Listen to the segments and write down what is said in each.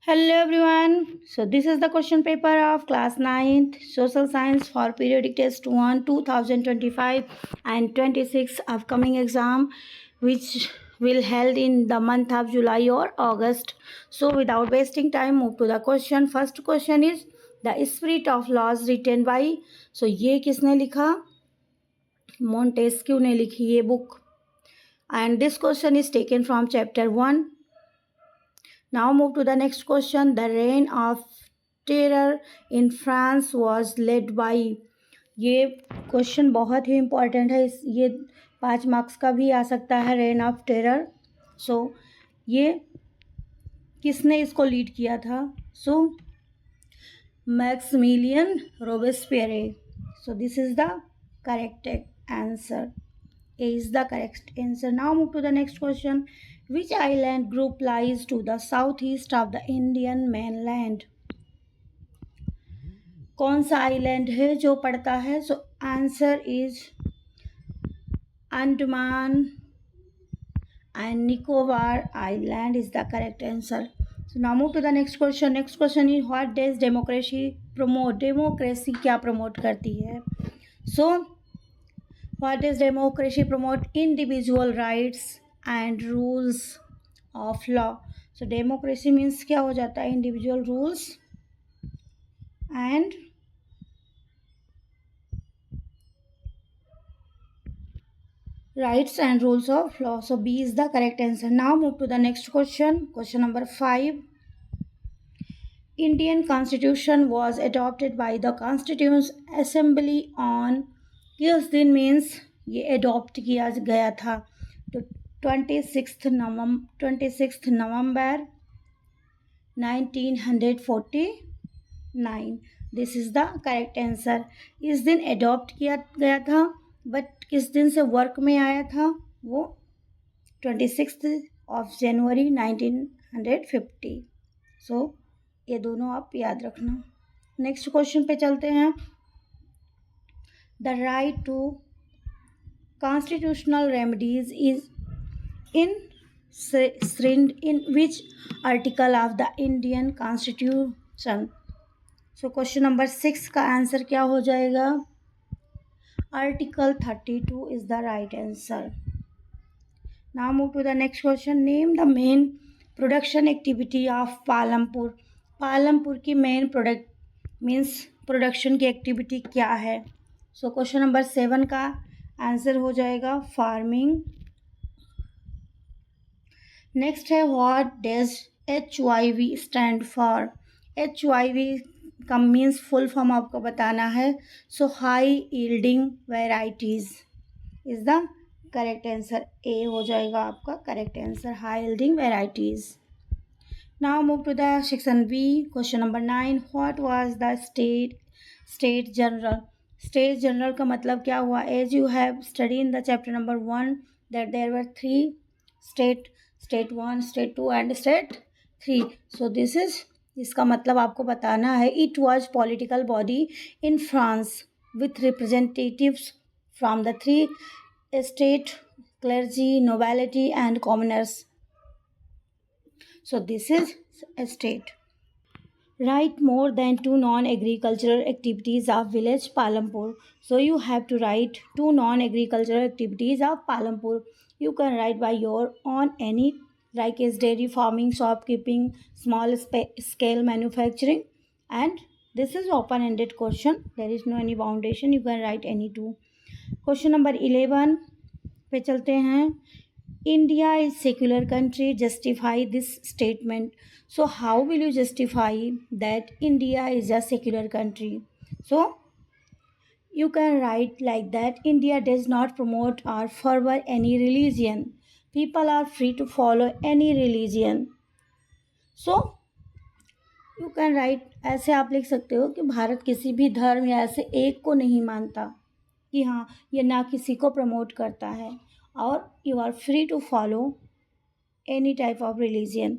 Hello everyone. So this is the question paper of class 9th social science for periodic test 1 2025 and 26 upcoming exam which will held in the month of July or August. So without wasting time move to the question. First question is the spirit of laws written by. So ये किसने लिखा? Montesquieu ने लिखी ये book. And this question is taken from chapter 1. Now move to the next question. The reign of terror in France was led by. ये question बहुत ही important है. ये 5 मार्क्स का भी आ सकता है. Rain of terror. सो ये किसने इसको लीड किया था? So Maximilien Robespierre. So this is the correct answer. A is the correct answer. Now move to the next question. Which island group lies to the southeast of the Indian mainland? कौन सा island है जो पड़ता है? So answer is Andaman and Nicobar island is the correct answer. So now move to the next question. Next question is what does democracy promote? Democracy क्या promote करती है? सो what does democracy promote? Individual rights and rules of law. So democracy means क्या हो जाता है? Individual rules and rights and rules of law. So B is the correct answer. Now move to the next question. Question number 5. Indian Constitution was adopted by the Constituent Assembly on किस दिन means ये adopt किया गया था? तो 26 नवंबर 1949. This is the correct answer. इस दिन adopt किया गया था बट किस दिन से वर्क में आया था? वो 26 जनवरी 1950. सो ये दोनों आप याद रखना. नेक्स्ट क्वेश्चन पे चलते हैं. The right to constitutional remedies is enshrined in which article of the Indian Constitution? So question number 6 का आंसर क्या हो जाएगा? Article 32 is the right answer. Now move to the next question. Name the main production activity of Palampur. Palampur की main product means production की activity क्या है? सो question number 7 का answer हो जाएगा फार्मिंग. नेक्स्ट है what does HIV stand for? HIV का means full form आपको बताना है. So high yielding varieties is the correct answer. A हो जाएगा आपका correct answer. High yielding varieties. Now move to the section B. Question number 9. What was the State General? State General का मतलब क्या हुआ? As you have study in the chapter number 1 that there were 3 state 1 state 2 and state 3. So this is इसका मतलब आपको बताना है. It was political body in France with representatives from the 3 state clergy nobility and commoners. So this is a state. Write more than 2 non-agricultural activities of village Palampur. So you have to write 2 non-agricultural activities of Palampur. You can write by your own any, like is dairy farming, shopkeeping, small scale manufacturing, and this is open-ended question. There is no any foundation. You can write any 2. Question number 11 पे चलते हैं. India is secular country. Justify this statement. So how will you justify that India is a secular country? So you can write like that. India does not promote or favor any religion. People are free to follow any religion. So you can write ऐसे आप लिख सकते हो कि भारत किसी भी धर्म या ऐसे एक को नहीं मानता कि हाँ ये ना किसी को प्रमोट करता है और you are free to follow any type of religion.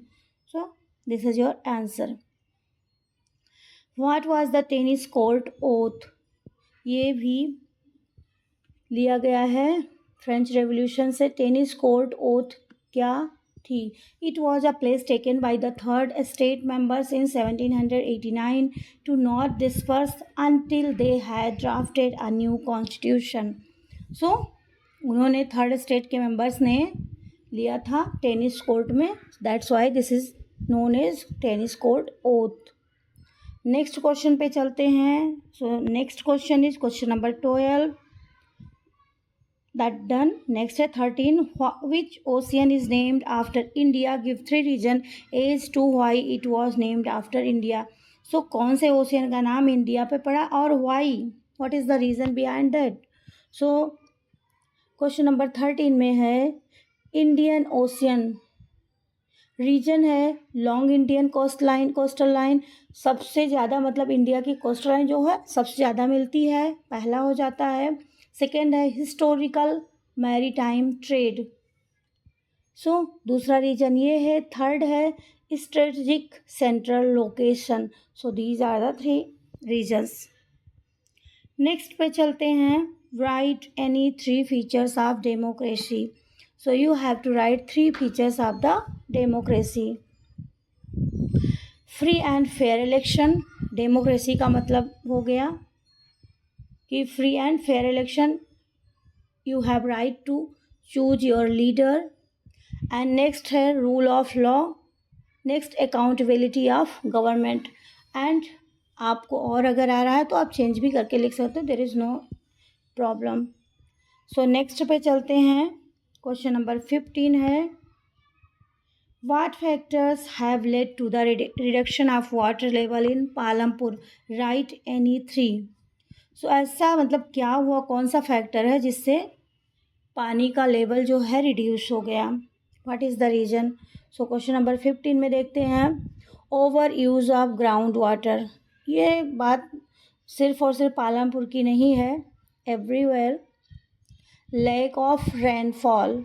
So this is your answer. What was the tennis court oath? ये भी लिया गया है फ्रेंच रेवोल्यूशन से. टेनिस कोर्ट ओथ क्या थी. It was a place taken by the third estate members in 1789 to not disperse until they had drafted a new constitution. So उन्होंने third state के मेंबर्स ने लिया था टेनिस कोर्ट में. That's why this is known as tennis court oath. Next question पे चलते हैं. So next question is question number 12. That done. Next है 13. Which ocean is named after India? Give 3 reason as to why it was named after India. So कौन से ocean का नाम India पे पड़ा और why? What is the reason behind that? So question number 13 में है इंडियन ओशियन रीजन है लॉन्ग इंडियन कोस्टल लाइन. सबसे ज़्यादा मतलब इंडिया की कोस्टल लाइन जो है सबसे ज़्यादा मिलती है, पहला हो जाता है. सेकेंड है हिस्टोरिकल मैरीटाइम ट्रेड. सो दूसरा रीजन ये है. थर्ड है strategic central location. So these are the 3 reasons. Next पे चलते हैं. Write any 3 features of democracy. So you have to write 3 features of the democracy. Free and fair election. Democracy का मतलब हो गया कि free and fair election. You have right to choose your leader. And next है rule of law. Next accountability of government. And आपको और अगर आ रहा है तो आप चेंज भी करके लिख सकते हो, there is no problem. So next पे चलते हैं. क्वेश्चन नंबर 15 है. What factors have led to the reduction of water level in Palampur? Write any 3. सो ऐसा मतलब क्या हुआ, कौन सा फैक्टर है जिससे पानी का लेवल जो है रिड्यूस हो गया? What is the reason? So question number 15 में देखते हैं. Over use of ground water. ये बात सिर्फ और सिर्फ पालमपुर की नहीं है, everywhere. Lack of rainfall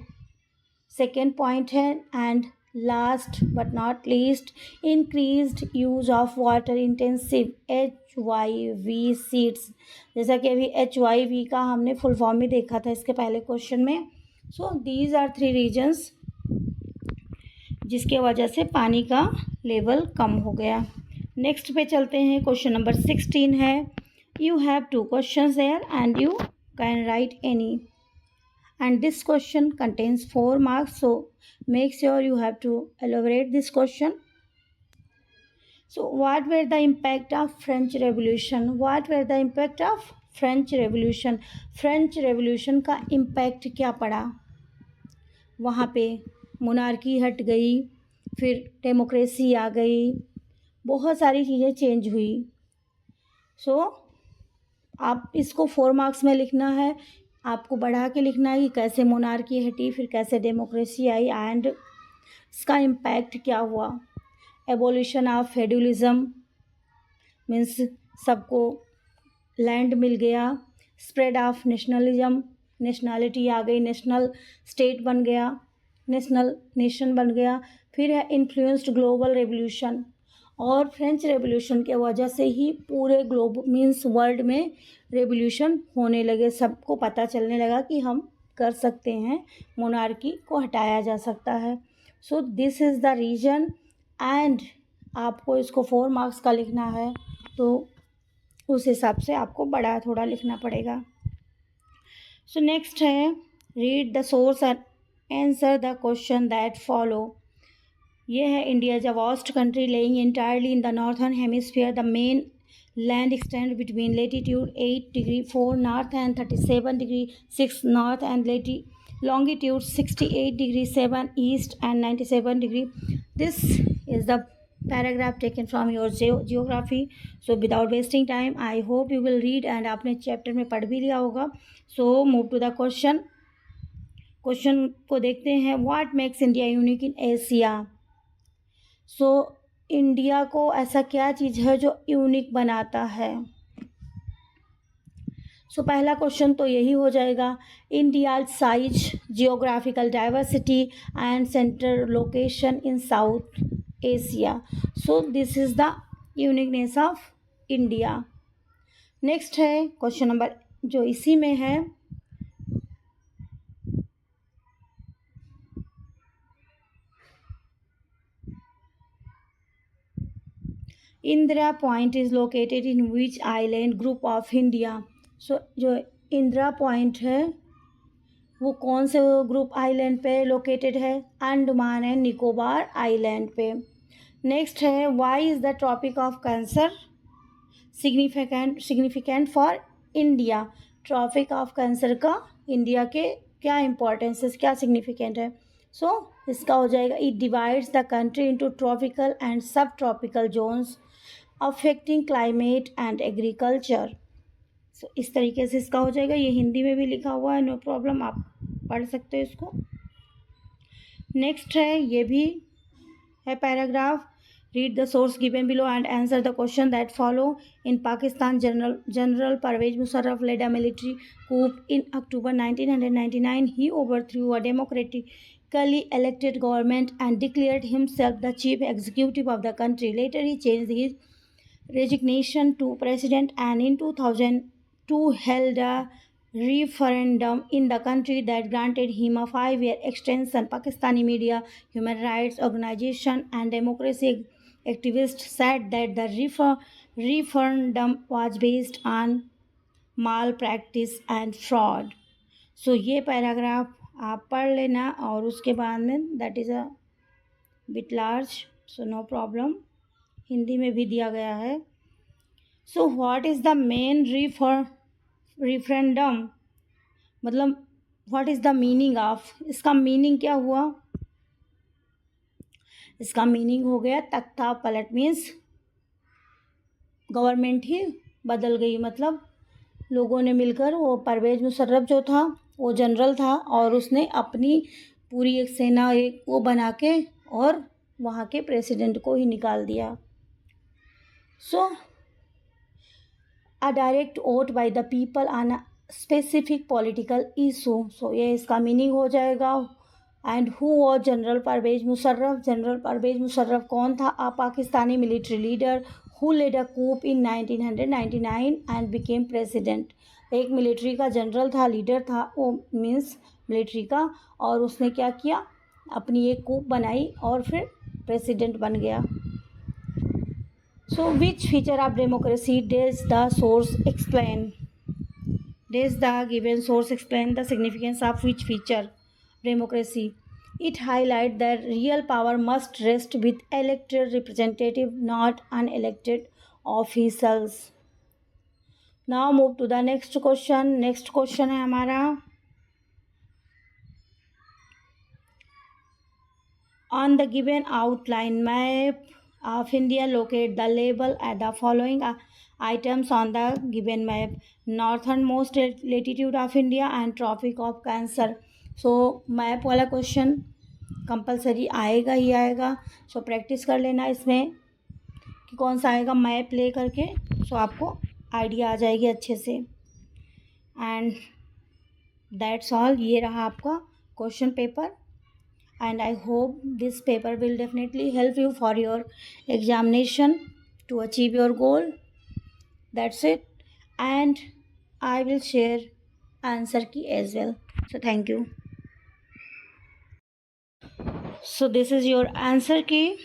second point है. And last but not least increased use of water intensive HYV seeds. जैसा कि अभी HYV का हमने फुल फॉर्म में देखा था इसके पहले क्वेश्चन में. सो दीज आर 3 रीजन्स जिसके वजह से पानी का लेवल कम हो गया. नेक्स्ट पे चलते हैं. क्वेश्चन नंबर 16 है. You have 2 questions there and you can write any. And this question contains 4 marks, so make sure you have to elaborate this question. So what were the impact of French Revolution? What were the impact of French Revolution? French Revolution का impact क्या पड़ा? वहाँ पे monarchy हट गई, फिर democracy आ गई, बहुत सारी चीज़ें चेंज हुई. सो आप इसको 4 मार्क्स में लिखना है. आपको बढ़ा के लिखना है कि कैसे मोनार्की हटी, फिर कैसे डेमोक्रेसी आई एंड इसका इम्पैक्ट क्या हुआ. एबोलिशन ऑफ फेड्यूलिज्म मीन्स सबको लैंड मिल गया. स्प्रेड ऑफ नेशनलिज्म, नेशनैलिटी आ गई, नेशनल स्टेट बन गया, नेशनल नेशन बन गया. फिर है इन्फ्लुएंस्ड ग्लोबल रेवोल्यूशन. और फ्रेंच रेवोल्यूशन के वजह से ही पूरे ग्लोब मीन्स वर्ल्ड में रेवोल्यूशन होने लगे. सबको पता चलने लगा कि हम कर सकते हैं, मोनार्की को हटाया जा सकता है. So this is the reason. And आपको इसको 4 मार्क्स का लिखना है तो उस हिसाब से आपको बड़ा थोड़ा लिखना पड़ेगा. सो नेक्स्ट है. Read the source and answer the question that follow. ये है. India is a vast country laying entirely in the northern hemisphere. The main land extend between latitude 8 degree 4 north and 37 degree 6 north and longitude 68 degree 7 east and 97 degree. This is the paragraph taken from your geography. So without wasting time, I hope you will read and आपने chapter में पढ़ भी लिया होगा. So move to the question. Question को देखते हैं. What makes India unique in Asia? So India को ऐसा क्या चीज़ है जो यूनिक बनाता है? सो पहला क्वेश्चन तो यही हो जाएगा. India size, geographical diversity and centre location in South Asia. So this is the uniqueness of India. Next है क्वेश्चन नंबर जो इसी में है. Indira Point is located in which island group of India. So जो इंदिरा पॉइंट है वो कौन से ग्रुप आइलैंड पे लोकेटेड है? अंडमान एंड निकोबार आइलैंड पे। नेक्स्ट है why is the tropic of cancer significant for India. Tropic of cancer का इंडिया के क्या इंपॉर्टेंस है, क्या सिग्निफिकेंट है? सो इसका हो जाएगा it divides the country into tropical and subtropical zones affecting climate and agriculture. So इस तरीके से इसका हो जाएगा। ये हिंदी में भी लिखा हुआ है, नो प्रॉब्लम, आप पढ़ सकते हो इसको। नेक्स्ट है, ये भी है paragraph. Read the source given below and answer the question that follow. In Pakistan general Parvez Musharraf led a military coup in October 1999. He overthrew a democratically elected government and declared himself the chief executive of the country. Later he changed his resignation to president and in 2002 held a referendum in the country that granted him a 5-year extension. Pakistani media, human rights organization and democracy activists said that the referendum was based on malpractice and fraud. So ये paragraph आप पढ़ लेना और उसके बाद में that is a bit large, so no problem, Hindi में भी दिया गया है। So what is the main referendum, मतलब what is the meaning of, इसका मीनिंग क्या हुआ? इसका मीनिंग हो गया तख्ता पलट, मीन्स गवर्नमेंट ही बदल गई। मतलब लोगों ने मिलकर, वो परवेज मुशर्रफ जो था वो जनरल था और उसने अपनी पूरी एक सेना एक वो बना के और वहाँ के प्रेसिडेंट को ही निकाल दिया। So a direct vote by the people on a specific political issue. So ये इसका मीनिंग हो जाएगा। And who was General Parvez Musharraf? General Parvez Musharraf कौन था? A Pakistani military leader who led a coup in 1999 and became president. एक मिलिट्री का general था, leader था वो, मीन्स मिलिट्री का, और उसने क्या किया, अपनी एक कूप बनाई और फिर प्रेसिडेंट बन गया। So which feature of democracy does the source explain? Does the given source explain the significance of which feature? Democracy. It highlights that real power must rest with elected representatives, not unelected officials. Now move to the next question. Next question है हमारा, on the given outline map of India, locate the label at the following items on the given map: northernmost latitude of India and Tropic of Cancer. So map वाला question compulsory आएगा ही आएगा, so practice कर लेना इसमें कि कौन सा आएगा मैप ले करके, सो आपको आइडिया आ जाएगी अच्छे से। एंड दैट्स ऑल, ये रहा आपका question paper and I hope this paper will definitely help you for your examination to achieve your goal. That's it, and I will share answer key as well. So thank you. So this is your answer key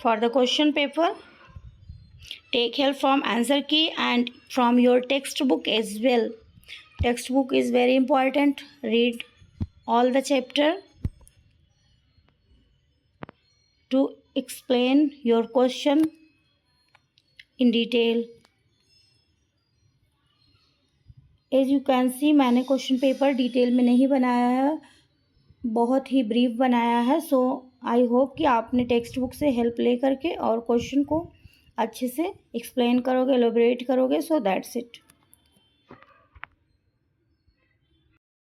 for the question paper. Take help from answer key and from your textbook as well. Textbook is very important. Read all the chapter to explain your question in detail. As you can see, मैंने question paper detail में नहीं बनाया है, बहुत ही brief बनाया है। सो I hope कि आपने टेक्स्ट बुक से हेल्प ले करके और क्वेश्चन को अच्छे से एक्सप्लेन करोगे, एलोबरेट करोगे। So that's it.